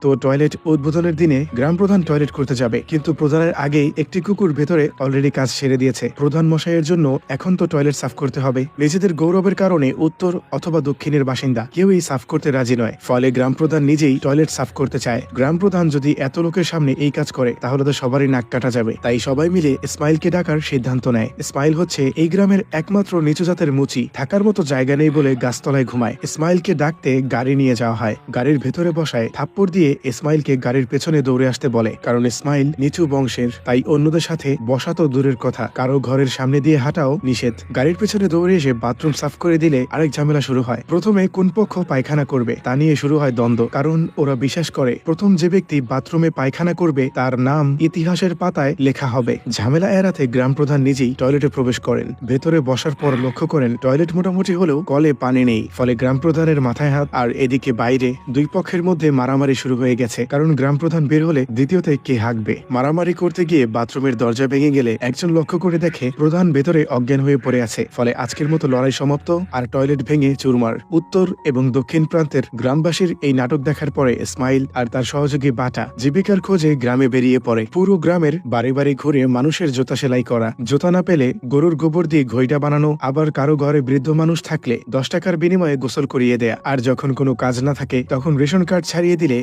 তো টয়লেট উদ্বোধনের দিনে গ্রাম প্রধান টয়লেট করতে যাবে, কিন্তু প্রধানের আগেই একটি কুকুর ভেতরে অলরেডি কাজ সেরে দিয়েছে। প্রধান মশাইয়ের জন্য এখন তো টয়লেট সাফ করতে হবে। নিজেদের গৌরবের কারণে উত্তর অথবা দক্ষিণের বাসিন্দা কেউই সাফ করতে রাজি নয়। ফলে গ্রাম প্রধান নিজেই টয়লেট সাফ করতে চায়। গ্রাম প্রধান যদি এত লোকের সামনে এই কাজ করে তাহলে তো সবারই নাক কাটা যাবে। তাই সবাই মিলে ইসমাইলকে ডাকার সিদ্ধান্ত নেয়। ইসমাইল হচ্ছে এই গ্রামের একমাত্র নিচু জাতের মুচি, থাকার মতো জায়গা নেই বলে গাছতলায় ঘুমায়। ইসমাইলকে ডাকতে গাড়ি নিয়ে যাওয়া হয়। গাড়ির ভেতরে বসায়, থাপ্পড় দিয়ে ইসমাইলকে গাড়ির পেছনে দৌড়ে আসতে বলে। কারণ ইসমাইল নিচু বংশের, তাই অন্যদের সাথে বসা তো দূরের কথা, কারো ঘরের সামনে দিয়ে হাঁটাও নিষেধ। গাড়ির পেছনে দৌড়ে এসে বাথরুম সাফ করে দিলে আরেক ঝামেলা শুরু হয়। প্রথমে কোন পক্ষ পায়খানা করবে তা নিয়ে শুরু হয় দ্বন্দ্ব, কারণ ওরা বিশ্বাস করে প্রথম যে ব্যক্তি বাথরুমে পায়খানা করবে তার নাম ইতিহাসের পাতায় লেখা হবে। ঝামেলা এড়াতে গ্রাম প্রধান নিজেই টয়লেটে প্রবেশ করেন। ভেতরে বসার পর লক্ষ্য করেন টয়লেট মোটামুটি হলেও কলে পানি নেই। ফলে গ্রাম প্রধানের মাথায় হাত। আর এদিকে বাইরে দুই পক্ষের মধ্যে মারামারি শুরু হয়ে গেছে, কারণ গ্রাম প্রধান বের হলে দ্বিতীয়তে কে হাঁকবে। মারামারি করতে গিয়ে বাথরুমের দরজা ভেঙে গেলে একজন লক্ষ্য করে দেখে প্রধান ভেতরে অজ্ঞান হয়ে পড়ে আছে। ফলে আজকের মতো লড়াই সমাপ্ত, আর টয়লেট ভেঙে চুরমার। উত্তর এবং দক্ষিণ প্রান্তের গ্রামবাসীর এই নাটক দেখার পরে ইসমাইল আর তার সহযোগী বাটা জীবিকার খোঁজে গ্রামে বেরিয়ে পড়ে। পুরো গ্রামের বাড়ি বাড়ি ঘুরে মানুষের জুতা সেলাই করা, জুতা না পেলে গরুর গোবর দিয়ে ঘইটা বানানো, আবার কারো ঘরে বৃদ্ধ মানুষ থাকলে 10 টাকার বিনিময়ে গোসল করিয়ে দেয়া। আর যখন কোনো কাজ না থাকে তখন রেশন কার্ড ছাড়িয়ে দিলে